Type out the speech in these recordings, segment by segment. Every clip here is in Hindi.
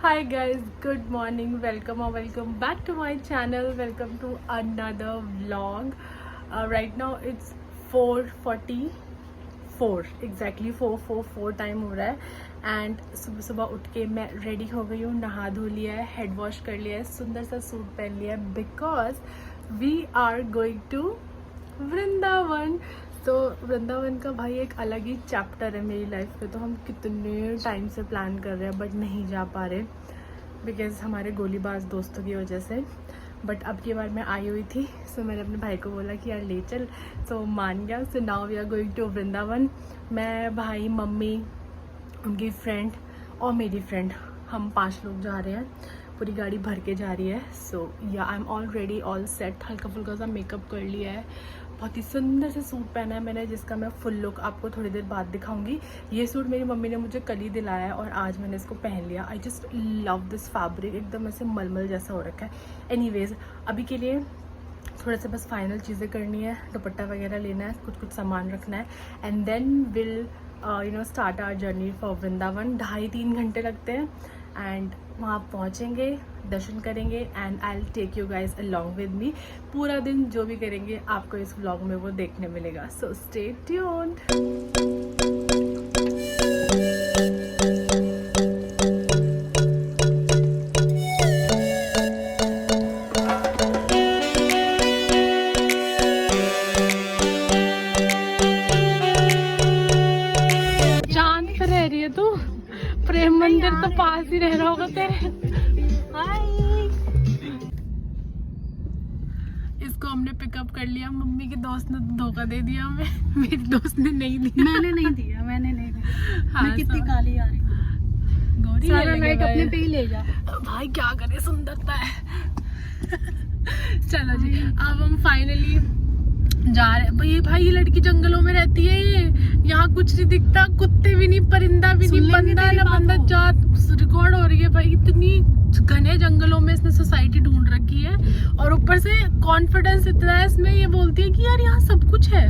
Hi guys, good morning. Welcome back to my channel. Welcome to another vlog. Right now it's 4:44 exactly 4:44 time हो रहा है एंड सुबह सुबह उठ के मैं रेडी हो गई हूँ, नहा धो लिया है, हेड वॉश कर लिया है, सुंदर सा सूट पहन लिया है because we are going to Vrindavan. तो वृंदावन का भाई एक अलग ही चैप्टर है मेरी लाइफ पे। तो हम कितने टाइम से प्लान कर रहे हैं बट नहीं जा पा रहे बिकॉज हमारे गोलीबाज दोस्तों की वजह से। बट अब की बार मैं आई हुई थी सो मैंने अपने भाई को बोला कि यार ले चल, सो मान गया। So now we are going to Vrindavan. मैं, भाई, मम्मी, उनकी फ्रेंड और मेरी फ्रेंड, हम 5 लोग जा रहे हैं। पूरी गाड़ी भर के जा रही है। सो या I am already all set. हल्का फुल्का सा मेकअप कर लिया है, बहुत ही सुंदर से सूट पहना है मैंने जिसका मैं फुल लुक आपको थोड़ी देर बाद दिखाऊंगी। ये सूट मेरी मम्मी ने मुझे कल ही दिलाया है और आज मैंने इसको पहन लिया। I just love this fabric, एकदम ऐसे मलमल जैसा हो रखा है। एनीवेज अभी के लिए थोड़ा सा बस फाइनल चीज़ें करनी है, दुपट्टा वगैरह लेना है, कुछ सामान रखना है and then will start our journey for Vrindavan. 2.5-3 घंटे लगते हैं एंड वहाँ पहुँचेंगे, दर्शन करेंगे and I will take you guys along with me. पूरा दिन जो भी करेंगे आपको इस व्लॉग में वो देखने मिलेगा। So stay tuned. चांद पे रह रही है तू, प्रेम मंदिर तो पास ही रह रहा होगा तेरे। इसको हमने पिकअप कर लिया, मम्मी के दोस्त ने धोखा दे दिया हमें। मेरी दोस्त ने नहीं दिया। मैंने नहीं दिया। हाँ, मैं कितनी काली आ रही हूँ। गौरी सारा नाइट अपने पे ही ले जा भाई, क्या करे, सुंदरता है। चलो जी, अब हम फाइनली जा रहे हैं। भाई ये लड़की जंगलों में रहती है, यहाँ कुछ नहीं दिखता, कुत्ते भी नहीं, परिंदा भी नहीं, बंदा ना बंदा जात रिकॉर्ड हो रही है भाई। इतनी घने जंगलों में इसने सोसाइटी ढूंढ रखी है और ऊपर से कॉन्फिडेंस इतना है इसमें, ये बोलती है कि यार यहाँ सब कुछ है,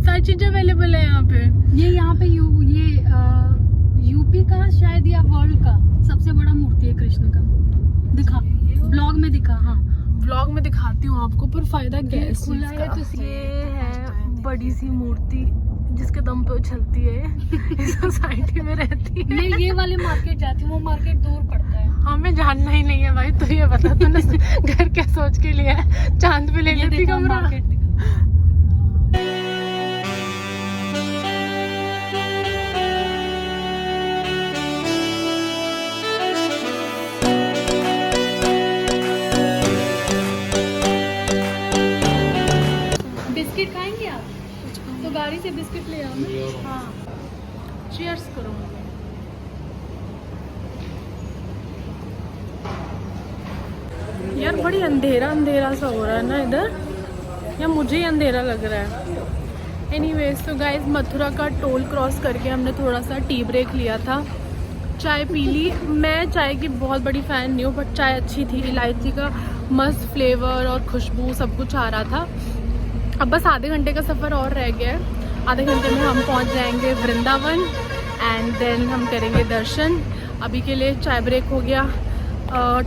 सारी चीजें अवेलेबल है यहाँ पे। ये यहाँ पे यूपी का शायद या वर्ल्ड का सबसे बड़ा मूर्ति है कृष्ण का। दिखा ब्लॉग में दिखा। हाँ ब्लॉग में दिखाती हूँ आपको, पर फायदा क्या है इस चीज का। ये है बड़ी सी मूर्ति जिसके दम पे उछलती है, इस सोसाइटी में रहती है। नहीं, ये वाली मार्केट जाती हूँ, वो मार्केट दूर पड़ता है। हमें जानना ही नहीं है भाई, तो ये बता तूने घर क्या सोच के लिया है, चांद पे ले लेती कमरा। बिस्किट खाएंगे आप? तो गाड़ी से बिस्किट ले आओ ना। हाँ चीयर्स करो। यार बड़ी अंधेरा सा हो रहा है ना इधर, या मुझे ही अंधेरा लग रहा है। एनीवेज तो गाइज मथुरा का टोल क्रॉस करके हमने थोड़ा सा टी ब्रेक लिया था, चाय पी ली। मैं चाय की बहुत बड़ी फ़ैन नहीं हूँ बट चाय अच्छी थी, इलायची का मस्त फ्लेवर और खुशबू सब कुछ आ रहा था। अब बस आधे घंटे का सफ़र और रह गया है, आधे घंटे में हम पहुँच जाएंगे वृंदावन एंड देन हम करेंगे दर्शन। अभी के लिए चाय ब्रेक हो गया,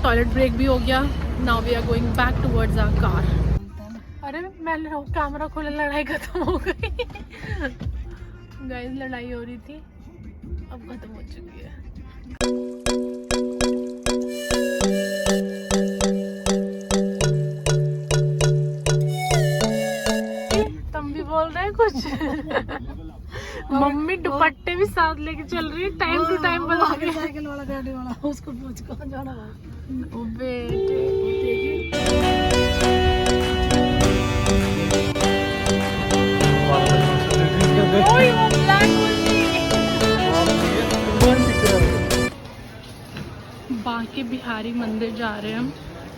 टॉयलेट ब्रेक भी हो गया। Now we are going back towards our car. अरे मैं कैमरा खोला, लड़ाई खत्म हो गई। गाइस लड़ाई हो रही थी, अब खत्म हो चुकी है। तुम भी बोल रहे कुछ? मम्मी दुपट्टे भी साथ लेके चल रही है, टाइम टू टाइम बता रही है। साइकिल वाला गाड़ी वाला उसको पूछ कहाँ जाना है। ओ बेटे बांके बिहारी मंदिर जा रहे हैं हम,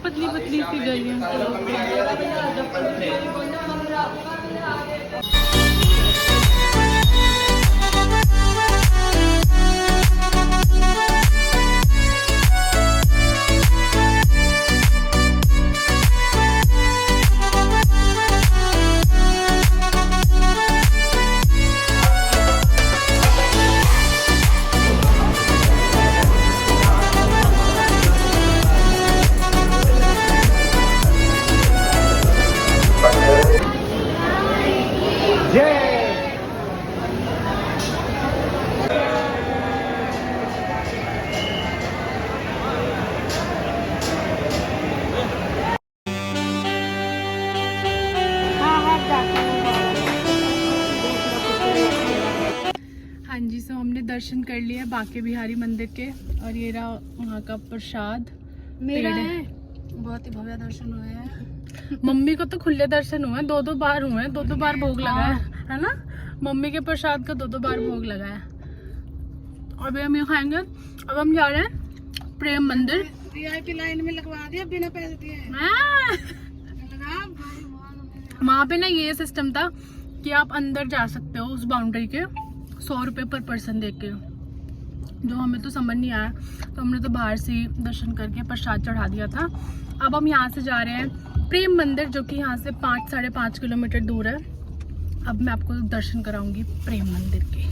पतली पतली सी गलियां। दर्शन कर लिए बांके बिहारी मंदिर के, और ये रहा वहाँ का प्रसाद मेरा है। बहुत ही भव्य दर्शन हुए हैं। मम्मी को तो खुले दर्शन हुए, 2-2 बार हुए हैं, 2-2 बार भोग लगा है ना। मम्मी के प्रसाद का 2-2 बार भोग लगा है। और अभी हम ये खाएंगे। अब हम जा रहे हैं प्रेम मंदिर। वीआईपी लाइन में लगवा दिया बिना पैसे दिए। वहाँ पे ना ये सिस्टम था कि आप अंदर जा सकते हो उस बाउंड्री के 100 रुपये पर पर्सन दे के, जो हमें तो समझ नहीं आया, तो हमने तो बाहर से ही दर्शन करके प्रसाद चढ़ा दिया था। अब हम यहाँ से जा रहे हैं प्रेम मंदिर, जो कि यहाँ से 5-5.5 किलोमीटर दूर है। अब मैं आपको दर्शन कराऊंगी प्रेम मंदिर के।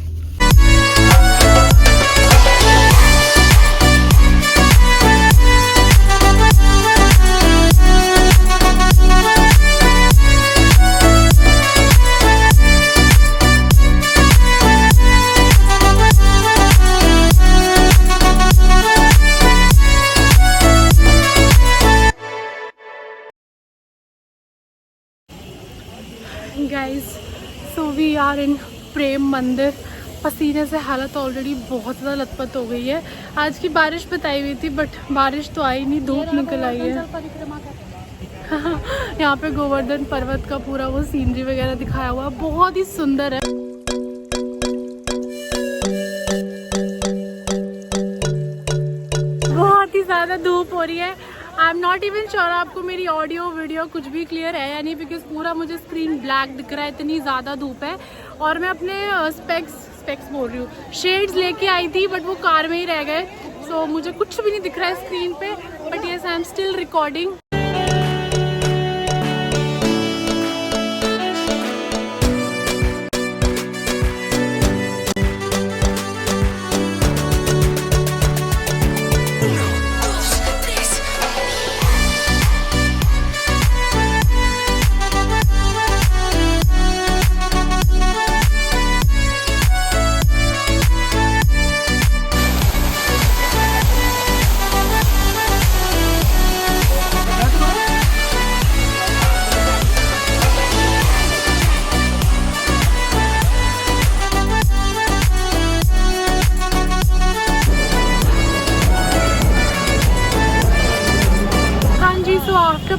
Guys so we are in Prem Mandir. पसीने से हालत ऑलरेडी बहुत ज़्यादा लथपथ हो गई है। आज की बारिश बताई हुई थी बट बारिश तो आई नहीं, धूप निकल आई है। यहाँ पे गोवर्धन पर्वत का पूरा वो सीनरी वगैरह दिखाया हुआ, बहुत ही सुंदर है। बहुत ही ज़्यादा धूप हो रही है। I am not even sure आपको मेरी ऑडियो वीडियो कुछ भी क्लियर है या नहीं, बिकॉज पूरा मुझे स्क्रीन ब्लैक दिख रहा है, इतनी ज़्यादा धूप है। और मैं अपने स्पेक्स बोल रही हूँ, शेड्स लेके आई थी बट वो कार में ही रह गए, सो मुझे कुछ भी नहीं दिख रहा है स्क्रीन पे। But yes I am still recording.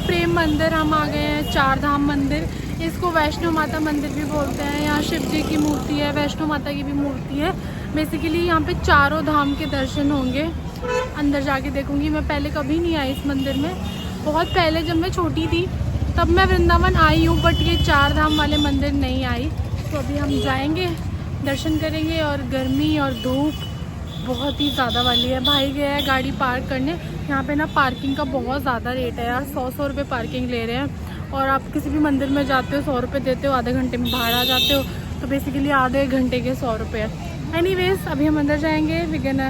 Prem Mandir हम आ गए हैं, 4 धाम मंदिर। इसको वैष्णो माता मंदिर भी बोलते हैं। यहाँ शिव जी की मूर्ति है, वैष्णो माता की भी मूर्ति है। बेसिकली यहाँ पे चारों धाम के दर्शन होंगे। अंदर जाके देखूंगी। मैं पहले कभी नहीं आई इस मंदिर में, बहुत पहले जब मैं छोटी थी तब मैं वृंदावन आई हूँ, बट ये 4 धाम वाले मंदिर नहीं आई। तो अभी हम जाएंगे, दर्शन करेंगे। और गर्मी और धूप बहुत ही ज़्यादा वाली है। भाई गया है गाड़ी पार्क करने। यहाँ पे ना पार्किंग का बहुत ज़्यादा रेट है यार, 100 रुपये पार्किंग ले रहे हैं। और आप किसी भी मंदिर में जाते हो 100 रुपये देते हो, आधे घंटे में बाहर आ जाते हो, तो बेसिकली आधे घंटे के 100 रुपये। एनीवेज अभी हम अंदर जाएंगे, वी कैन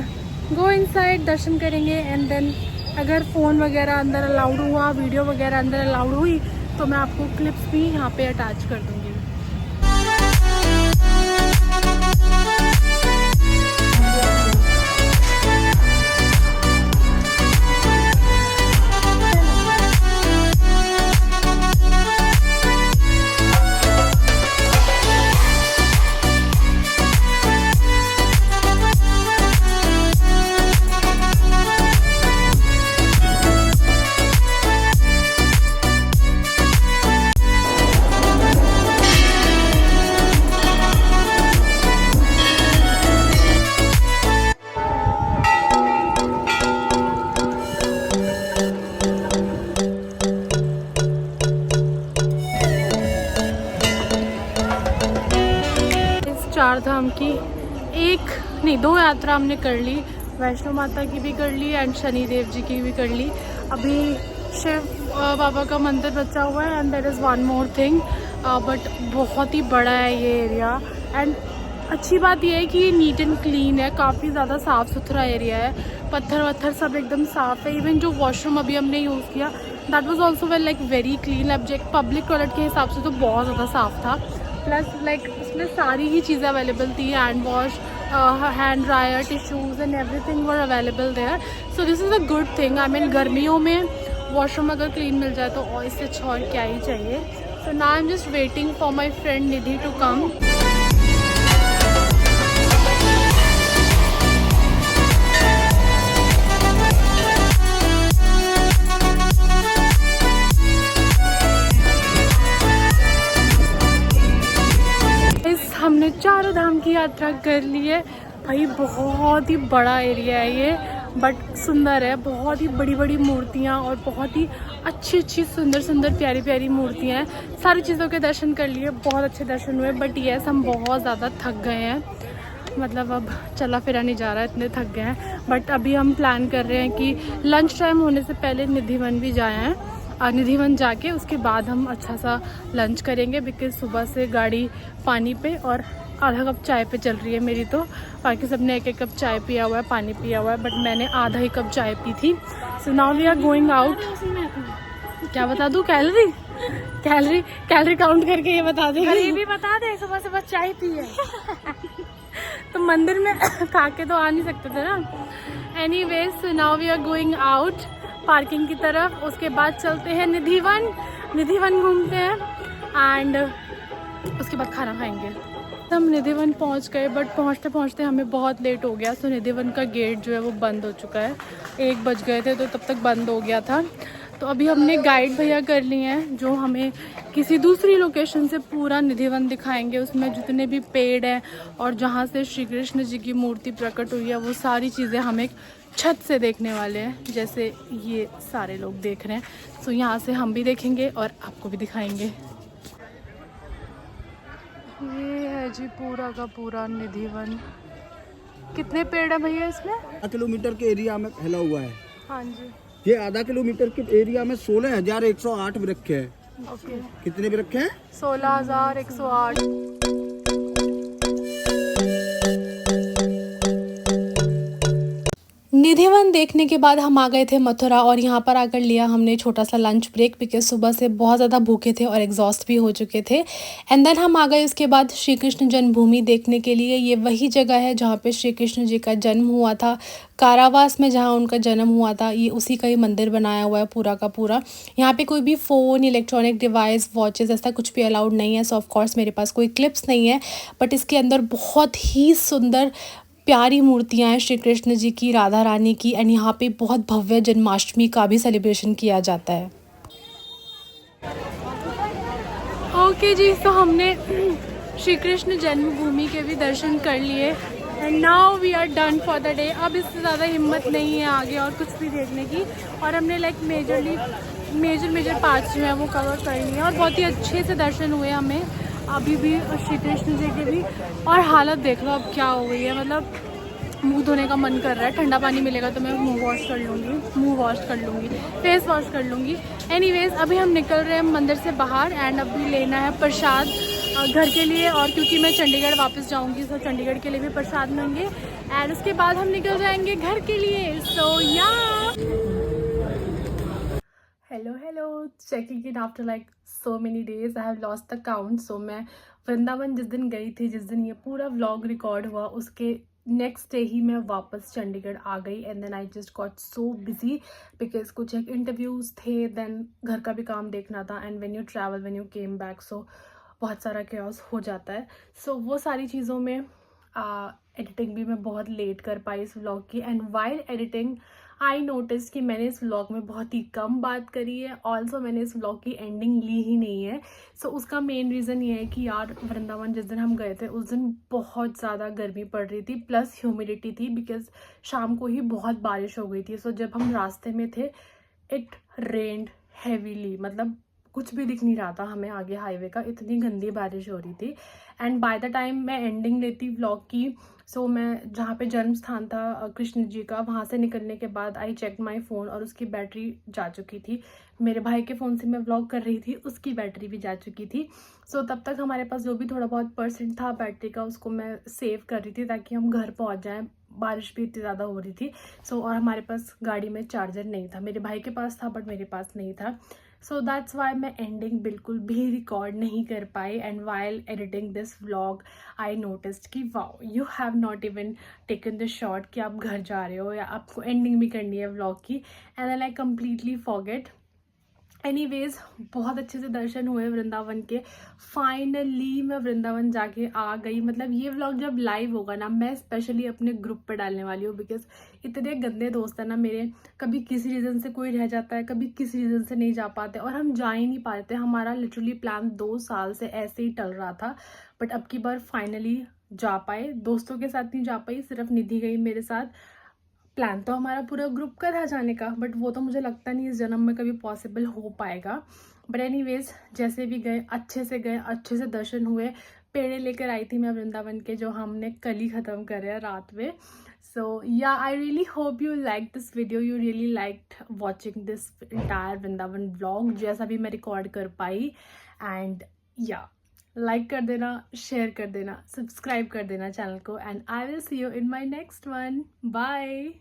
गो इनसाइड, दर्शन करेंगे। एंड देन अगर फ़ोन वगैरह अंदर अलाउड हुआ, वीडियो वगैरह अंदर अलाउड हुई, तो मैं आपको क्लिप्स भी यहाँ पे अटैच कर दूँगी। चार धाम की 2 यात्रा हमने कर ली, वैष्णो माता की भी कर ली एंड शनिदेव जी की भी कर ली। अभी शिव बाबा का मंदिर बचा हुआ है and there is one more thing, but बहुत ही बड़ा है ये एरिया। एंड अच्छी बात ये है कि ये नीट एंड क्लीन है, काफ़ी ज़्यादा साफ़ सुथरा एरिया है, पत्थर वत्थर सब एकदम साफ़ है। इवन जो वॉशरूम अभी हमने यूज़ किया that was also very clean. अब पब्लिक टॉयलेट के हिसाब से तो बहुत ज़्यादा साफ़ था। प्लस उसमें सारी ही चीज़ें अवेलेबल थी, hand wash, hand dryer, tissues and everything were available there. So this is a good thing. I mean गर्मियों में वॉशरूम अगर क्लीन मिल जाए तो इससे अच्छा और क्या ही चाहिए। So now I am just waiting for my friend Nidhi to come. यात्रा कर ली है भाई। बहुत ही बड़ा एरिया है ये, बट सुंदर है। बहुत ही बड़ी बड़ी मूर्तियाँ और बहुत ही अच्छी अच्छी सुंदर सुंदर प्यारी प्यारी मूर्तियाँ हैं। सारी चीज़ों के दर्शन कर लिए, बहुत अच्छे दर्शन हुए। बट यस, हम बहुत ज़्यादा थक गए हैं, मतलब अब चला फिरा नहीं जा रहा है, इतने थक गए हैं। बट अभी हम प्लान कर रहे हैं कि लंच टाइम होने से पहले निधिवन भी जाए हैं, और निधिवन जाके उसके बाद हम अच्छा सा लंच करेंगे। बिकॉज सुबह से गाड़ी पानी पे और आधा कप चाय पे चल रही है मेरी, तो बाकी सबने एक एक कप चाय पिया हुआ है, पानी पिया हुआ है, बट मैंने आधा ही कप चाय पी थी। So now we are going out. क्या बता दूँ? कैलोरी कैलोरी कैलोरी काउंट करके ये बता दे, ये भी बता दे सुबह सुबह चाय पी है। तो मंदिर में खा के तो आ नहीं सकते थे ना। Anyways, so now we are going out parking की तरफ। उसके बाद चलते हैं निधिवन घूमते हैं एंड उसके बाद खाना खाएंगे। हम निधिवन पहुंच गए, बट पहुंचते पहुंचते हमें बहुत लेट हो गया। सो निधिवन का गेट जो है वो बंद हो चुका है। 1 बज गए थे तो तब तक बंद हो गया था। तो अभी हमने गाइड भैया कर लिए हैं जो हमें किसी दूसरी लोकेशन से पूरा निधिवन दिखाएंगे। उसमें जितने भी पेड़ हैं और जहाँ से श्री कृष्ण जी की मूर्ति प्रकट हुई है वो सारी चीज़ें हम एक छत से देखने वाले हैं, जैसे ये सारे लोग देख रहे हैं। तो यहाँ से हम भी देखेंगे और आपको भी दिखाएंगे। ये है जी पूरा का पूरा निधिवन। कितने पेड़ है भैया इसमें? 1 किलोमीटर के एरिया में फैला हुआ है। हाँ जी। ये आधा किलोमीटर के एरिया में 16,108 वृक्ष है। ओके। कितने वृक्ष हैं? 16,108। निधिवन देखने के बाद हम आ गए थे मथुरा, और यहाँ पर आकर लिया हमने छोटा सा लंच ब्रेक, बिकॉज सुबह से बहुत ज़्यादा भूखे थे और एग्जॉस्ट भी हो चुके थे। एंड देन हम आ गए उसके बाद श्री कृष्ण जन्मभूमि देखने के लिए। ये वही जगह है जहाँ पे श्री कृष्ण जी का जन्म हुआ था, कारावास में जहाँ उनका जन्म हुआ था। ये उसी का ही मंदिर बनाया हुआ है पूरा का पूरा। यहाँ पे कोई भी फ़ोन, इलेक्ट्रॉनिक डिवाइस, वॉचेस ऐसा कुछ भी अलाउड नहीं है। सो ऑफ कोर्स मेरे पास कोई क्लिप्स नहीं है, बट इसके अंदर बहुत ही सुंदर प्यारी मूर्तियाँ हैं श्री कृष्ण जी की, राधा रानी की। एंड यहाँ पे बहुत भव्य जन्माष्टमी का भी सेलिब्रेशन किया जाता है। ओके जी, तो हमने श्री कृष्ण जन्मभूमि के भी दर्शन कर लिए and now we are done for the day. अब इससे ज़्यादा हिम्मत नहीं है आगे और कुछ भी देखने की, और हमने लाइक मेजर पार्ट्स जो है वो कवर कर लिए और बहुत ही अच्छे से दर्शन हुए हमें अभी भी श्री कृष्ण जी के भी। और हालत देख लो अब क्या हो गई है, मतलब मुंह धोने का मन कर रहा है। ठंडा पानी मिलेगा तो मैं मुंह वॉश कर लूँगी, फेस वॉश कर लूँगी। एनीवेज, अभी हम निकल रहे हैं मंदिर से बाहर एंड अभी लेना है प्रसाद घर के लिए, और क्योंकि मैं चंडीगढ़ वापस जाऊँगी तो चंडीगढ़ के लिए भी प्रसाद लेंगे एंड उसके बाद हम निकल जाएंगे घर के लिए। So yeah hello, checking in after like so many days. I have lost the count. So मैं वृंदावन जिस दिन गई थी, जिस दिन ये पूरा व्लॉग रिकॉर्ड हुआ, उसके नेक्स्ट डे ही मैं वापस चंडीगढ़ आ गई। And then I just got so busy because कुछ एक इंटरव्यूज़ थे, देन घर का भी काम देखना था। And when you travel, when you came back, so बहुत सारा chaos हो जाता है। सो वो सारी चीज़ों में एडिटिंग भी मैं बहुत लेट कर पाई इस व्लॉग की। And while editing I notice कि मैंने इस व्लॉग में बहुत ही कम बात करी है। ऑल्सो मैंने इस व्लॉग की एंडिंग ली ही नहीं है। सो उसका मेन रीज़न ये है कि यार वृंदावन जिस दिन हम गए थे उस दिन बहुत ज़्यादा गर्मी पड़ रही थी, प्लस ह्यूमिडिटी थी, बिकॉज शाम को ही बहुत बारिश हो गई थी। सो जब हम रास्ते में थे इट रेन्ड हैवीली, मतलब कुछ भी दिख नहीं रहा था हमें आगे हाईवे का, इतनी गंदी बारिश हो रही थी। एंड बाय द टाइम मैं एंडिंग लेती व्लॉग की, सो मैं जहाँ पे जन्म स्थान था कृष्ण जी का, वहाँ से निकलने के बाद आई चेक माई फ़ोन और उसकी बैटरी जा चुकी थी। मेरे भाई के फ़ोन से मैं व्लॉग कर रही थी, उसकी बैटरी भी जा चुकी थी। सो तब तक हमारे पास जो भी थोड़ा बहुत % था बैटरी का, उसको मैं सेव कर रही थी ताकि हम घर पहुँच जाएँ। बारिश भी इतनी ज़्यादा हो रही थी। सो और हमारे पास गाड़ी में चार्जर नहीं था, मेरे भाई के पास था बट मेरे पास नहीं था। सो दैट्स वाई मैं एंडिंग बिल्कुल भी रिकॉर्ड नहीं कर पाई। And while editing this vlog I noticed कि wow, you have not even taken the shot कि आप घर जा रहे हो या आपको एंडिंग भी करनी है व्लॉग की। And I like completely forget. Anyways, बहुत अच्छे से दर्शन हुए वृंदावन के। फाइनली मैं वृंदावन जाके आ गई। मतलब ये व्लॉग जब लाइव होगा ना, मैं स्पेशली अपने ग्रुप पे डालने वाली हूँ, बिकॉज इतने गंदे दोस्त हैं ना मेरे। कभी किसी रीज़न से कोई रह जाता है, कभी किसी रीज़न से नहीं जा पाते और हम जा ही नहीं पाते। हमारा लिटरली प्लान 2 साल से ऐसे ही टल रहा था, बट अब की बार फाइनली जा पाए, दोस्तों के साथ नहीं जा पाई, सिर्फ निधि गई मेरे साथ। प्लान तो हमारा पूरा ग्रुप का था जाने का, बट वो तो मुझे लगता नहीं इस जन्म में कभी पॉसिबल हो पाएगा। बट एनीवेज जैसे भी गए, अच्छे से दर्शन हुए। पेड़े लेकर आई थी मैं वृंदावन के, जो हमने कल ही ख़त्म करे हैं रात में। सो या I really hope you like this video, you really liked watching this entire Vrindavan vlog, जैसा भी मैं रिकॉर्ड कर पाई। एंड या लाइक कर देना, शेयर कर देना, सब्सक्राइब कर देना चैनल को, and I will see you in my next one. Bye.